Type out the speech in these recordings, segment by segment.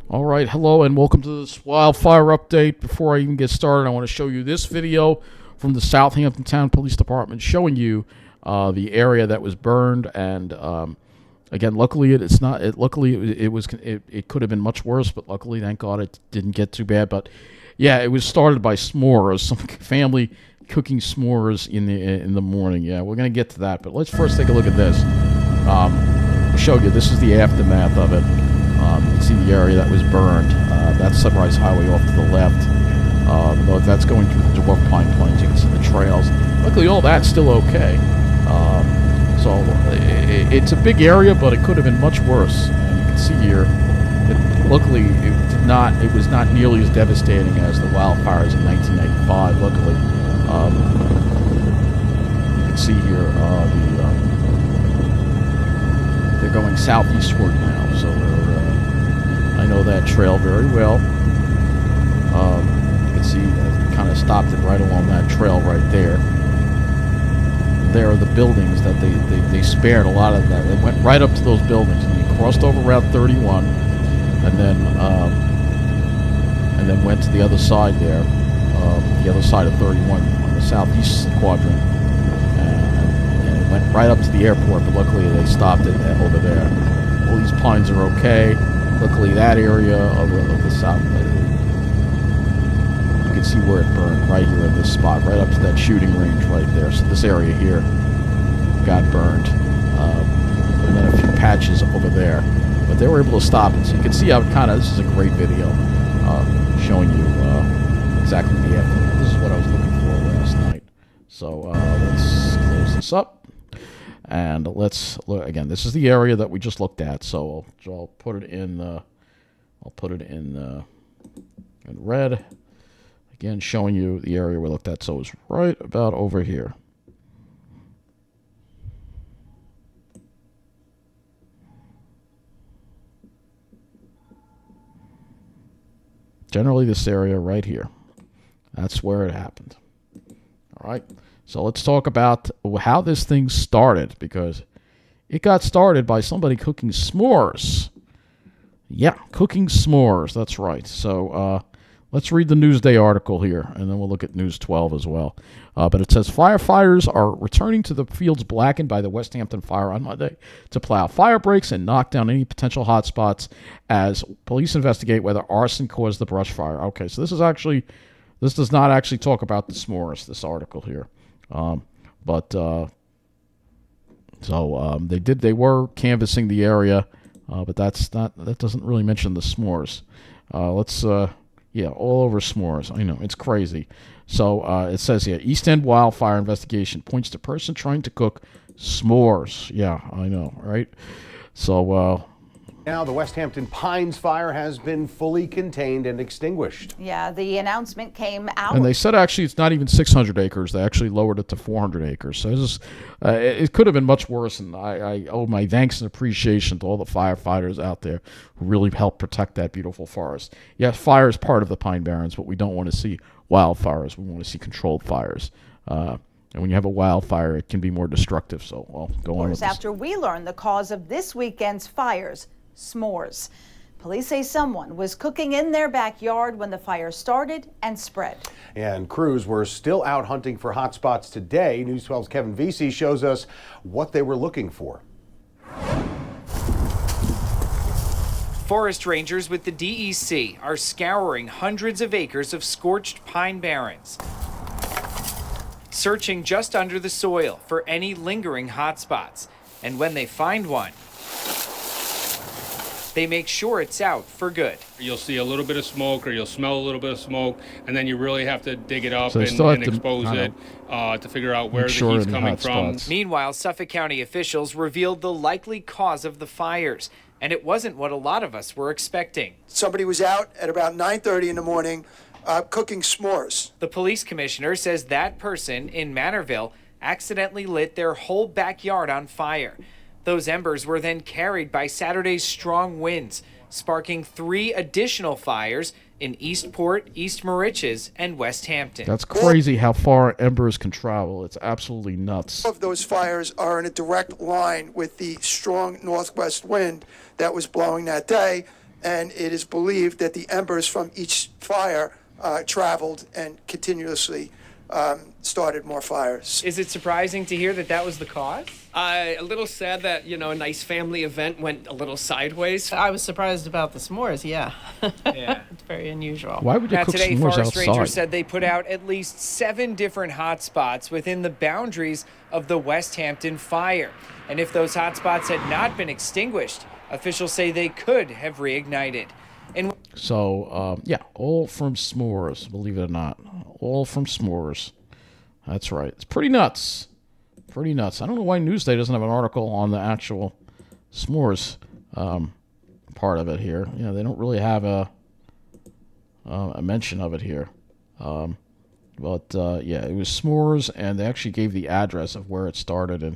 All right, hello and welcome to this wildfire update. Before I even get started, I want to show you this video from the Southampton Town Police Department showing you the area that was burned. And again, luckily it's not. It could have been much worse, but luckily, thank God, it didn't get too bad. But yeah, it was started by s'mores. Some family cooking s'mores in the morning. Yeah, we're gonna get to that, but let's first take a look at this. I'll show you. This is the aftermath of it. You can see the area that was burned. That's Sunrise Highway off to the left. Though that's going through the dwarf pine plains. You can see the trails. Luckily, all that's still okay. So it's a big area, but it could have been much worse. And you can see here, luckily, it was not nearly as devastating as the wildfires in 1995. Luckily, you can see here they're going southeastward now. So I know that trail very well. You can see I kind of stopped it right along that trail right there. There are the buildings that they spared a lot of that. They went right up to those buildings and they crossed over Route 31 and then went to the other side there, the other side of 31 on the southeast quadrant, and it went right up to the airport. But luckily they stopped it over there. All these pines are okay. Luckily, that area of the south, you can see where it burned right here in this spot, right up to that shooting range right there. So this area here got burned, and then a few patches over there. But they were able to stop it. So you can see how it this is a great video showing you exactly the aftermath. This is what I was looking for last night. So let's close this up. And let's look again. This is the area that we just looked at. So I'll put it in. I'll put it in red. Again, showing you the area we looked at. So it's right about over here. Generally, this area right here. That's where it happened. All right. So let's talk about how this thing started, because it got started by somebody cooking s'mores. Yeah, cooking s'mores. That's right. So let's read the Newsday article here, and then we'll look at News 12 as well. But it says firefighters are returning to the fields blackened by the Westhampton fire on Monday to plow fire breaks and knock down any potential hotspots as police investigate whether arson caused the brush fire. Okay, so this does not actually talk about the s'mores, this article here. They were canvassing the area, but that doesn't really mention the s'mores. All over s'mores. I know, it's crazy. So it says here, East End wildfire investigation points to person trying to cook s'mores. Yeah, I know, right? So now the Westhampton Pines fire has been fully contained and extinguished. Yeah, the announcement came out. And they said actually it's not even 600 acres. They actually lowered it to 400 acres. So it could have been much worse. And I owe my thanks and appreciation to all the firefighters out there who really helped protect that beautiful forest. Yes, fire is part of the Pine Barrens, but we don't want to see wildfires. We want to see controlled fires. And when you have a wildfire, it can be more destructive. So, well, go on with this. After we learned the cause of this weekend's fires, s'mores. Police say someone was cooking in their backyard when the fire started and spread. And crews were still out hunting for hot spots today. News 12's Kevin Vesey shows us what they were looking for. Forest rangers with the DEC are scouring hundreds of acres of scorched pine barrens, searching just under the soil for any lingering hot spots. And when they find one, they make sure it's out for good. You'll see a little bit of smoke, or you'll smell a little bit of smoke, and then you really have to dig it up So and expose it to figure out where the heat's coming from. Meanwhile, Suffolk County officials revealed the likely cause of the fires, and it wasn't what a lot of us were expecting. Somebody was out at about 9:30 in the morning cooking s'mores. The police commissioner says that person in Manorville accidentally lit their whole backyard on fire. Those embers were then carried by Saturday's strong winds, sparking 3 additional fires in Eastport, East Moriches, and Westhampton. That's crazy how far embers can travel. It's absolutely nuts. All of those fires are in a direct line with the strong northwest wind that was blowing that day. and it is believed that the embers from each fire traveled and continuously started more fires. Is it surprising to hear that that was the cause? A little sad that, you know, a nice family event went a little sideways. I was surprised about the s'mores, yeah. Yeah. It's very unusual. Why would you Now cook today, s'mores forest rangers outside? said they put out at least 7 different hotspots within the boundaries of the Westhampton fire. And if those hotspots had not been extinguished, officials say they could have reignited. And So, yeah, all from s'mores, believe it or not. All from s'mores. That's right. It's pretty nuts. Pretty nuts. I don't know why Newsday doesn't have an article on the actual s'mores part of it here. You know, they don't really have a mention of it here. But, yeah, it was s'mores, and they actually gave the address of where it started. And,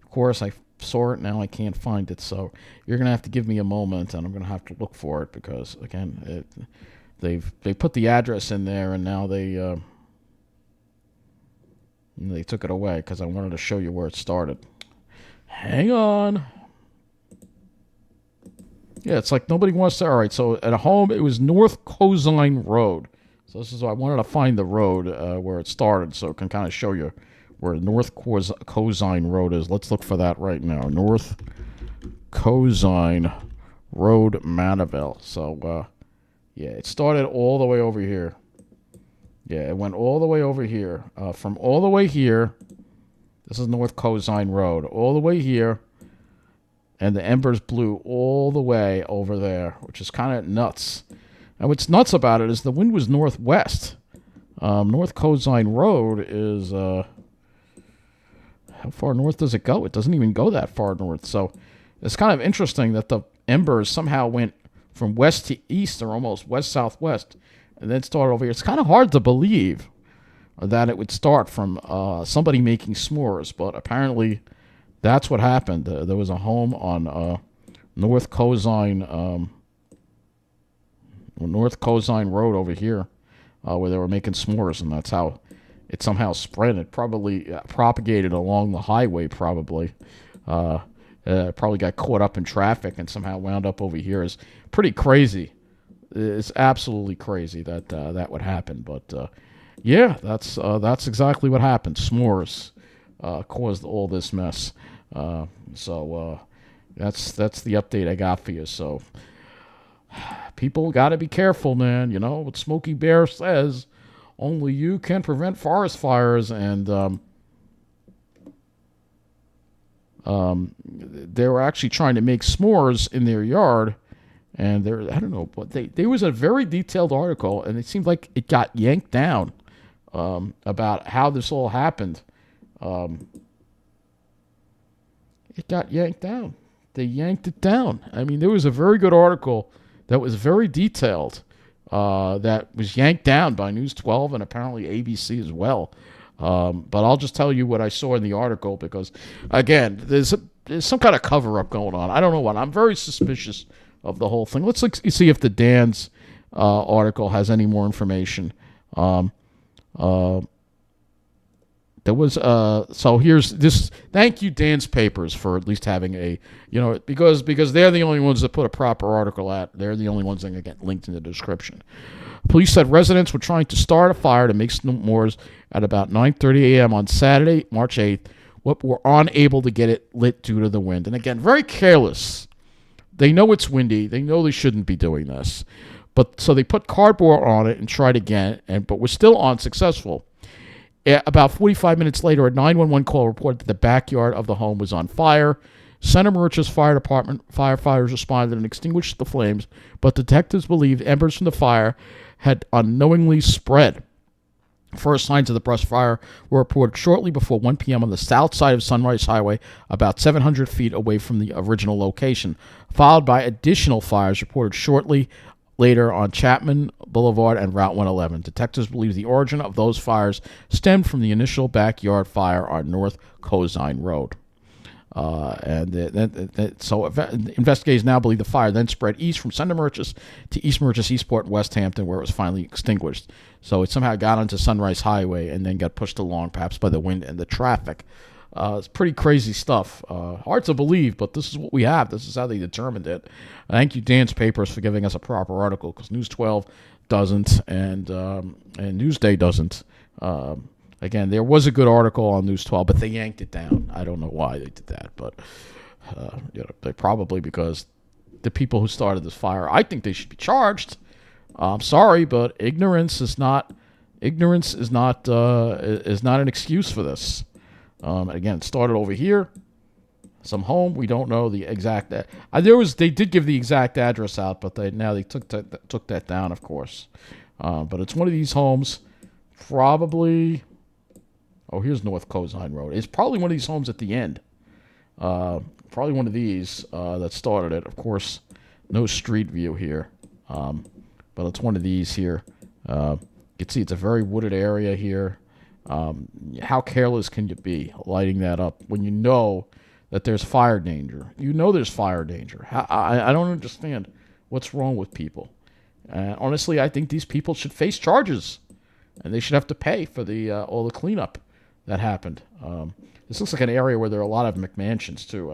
of course, I saw it. Now I can't find it. So you're going to have to give me a moment, and I'm going to have to look for it because, again, they put the address in there, and now they took it away because I wanted to show you where it started. Hang on. Yeah, it's like nobody wants to. All right, so at home, it was North Cosine Road. So this is, I wanted to find the road where it started so it can kind of show you where North Cosine Road is. Let's look for that right now. North Cosine Road, Manorville. So, yeah, it started all the way over here. Yeah, it went all the way over here. From all the way here, this is North Cosine Road, all the way here, and the embers blew all the way over there, which is kind of nuts. And what's nuts about it is the wind was northwest. North Cosine Road is, how far north does it go? It doesn't even go that far north. So it's kind of interesting that the embers somehow went from west to east or almost west-southwest and then started over here. It's kind of hard to believe that it would start from somebody making s'mores, but apparently that's what happened. There was a home on North Cosine Road over here where they were making s'mores, and that's how it somehow spread. It probably propagated along the highway, probably. Probably got caught up in traffic and somehow wound up over here. It's pretty crazy. It's absolutely crazy that that would happen. But, yeah, that's exactly what happened. S'mores caused all this mess. So that's the update I got for you. So people got to be careful, man. You know what Smokey Bear says, only you can prevent forest fires. And they were actually trying to make s'mores in their yard. And I don't know, but there was a very detailed article, and it seemed like it got yanked down about how this all happened. It got yanked down. They yanked it down. I mean, there was a very good article that was very detailed that was yanked down by News 12 and apparently ABC as well. But I'll just tell you what I saw in the article because, again, there's some kind of cover-up going on. I don't know what. I'm very suspicious of the whole thing. Let's see if the Dan's article has any more information. There was so here's this. Thank you, Dan's Papers, for at least having a, you know, because they're the only ones that put a proper article out. They're the only ones that can get linked in the description. Police said residents were trying to start a fire to make s'mores at about 9:30 a.m. on Saturday, March 8th, but were unable to get it lit due to the wind. And again, very careless. They know it's windy. They know they shouldn't be doing this. But so they put cardboard on it and tried again, but were still unsuccessful. About 45 minutes later, a 911 call reported that the backyard of the home was on fire. Center Moriches Fire Department firefighters responded and extinguished the flames, but detectives believed embers from the fire had unknowingly spread. First signs of the brush fire were reported shortly before 1 p.m. on the south side of Sunrise Highway, about 700 feet away from the original location, followed by additional fires reported shortly later on Chapman Boulevard and Route 111. Detectives believe the origin of those fires stemmed from the initial backyard fire on North Cosine Road. So investigators now believe the fire then spread east from Center Moriches to East Moriches, Eastport, and Westhampton, where it was finally extinguished. So it somehow got onto Sunrise Highway and then got pushed along, perhaps by the wind and the traffic. It's pretty crazy stuff. Hard to believe, but this is what we have. This is how they determined it. Thank you, Dan's Papers, for giving us a proper article, because News 12 doesn't, and Newsday doesn't. Again, there was a good article on News 12, but they yanked it down. I don't know why they did that, but they probably because the people who started this fire, I think they should be charged. I'm sorry, but ignorance is not an excuse for this. Again, it started over here, some home. We don't know the exact. They did give the exact address out, but they took that down, of course. But it's one of these homes, probably. Oh, here's North Cosine Road. It's probably one of these homes at the end. Probably one of these that started it. Of course, no street view here, but it's one of these here. You can see it's a very wooded area here. How careless can you be lighting that up when you know that there's fire danger? You know there's fire danger. I don't understand what's wrong with people. Honestly, I think these people should face charges, and they should have to pay for all the cleanup that happened. This looks like an area where there are a lot of McMansions too.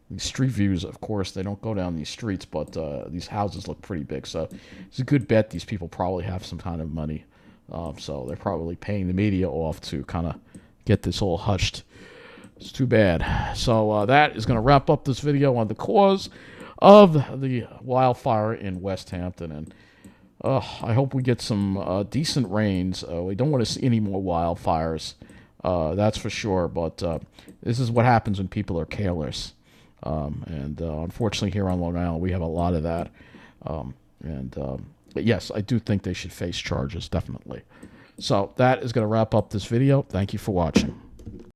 These street views, of course, they don't go down these streets, but these houses look pretty big. So it's a good bet these people probably have some kind of money. So they're probably paying the media off to kind of get this all hushed. It's too bad. So that is going to wrap up this video on the cause of the wildfire in Westhampton. And I hope we get some decent rains. We don't want to see any more wildfires, that's for sure. But this is what happens when people are careless. Unfortunately, here on Long Island, we have a lot of that. But yes, I do think they should face charges, definitely. So that is going to wrap up this video. Thank you for watching.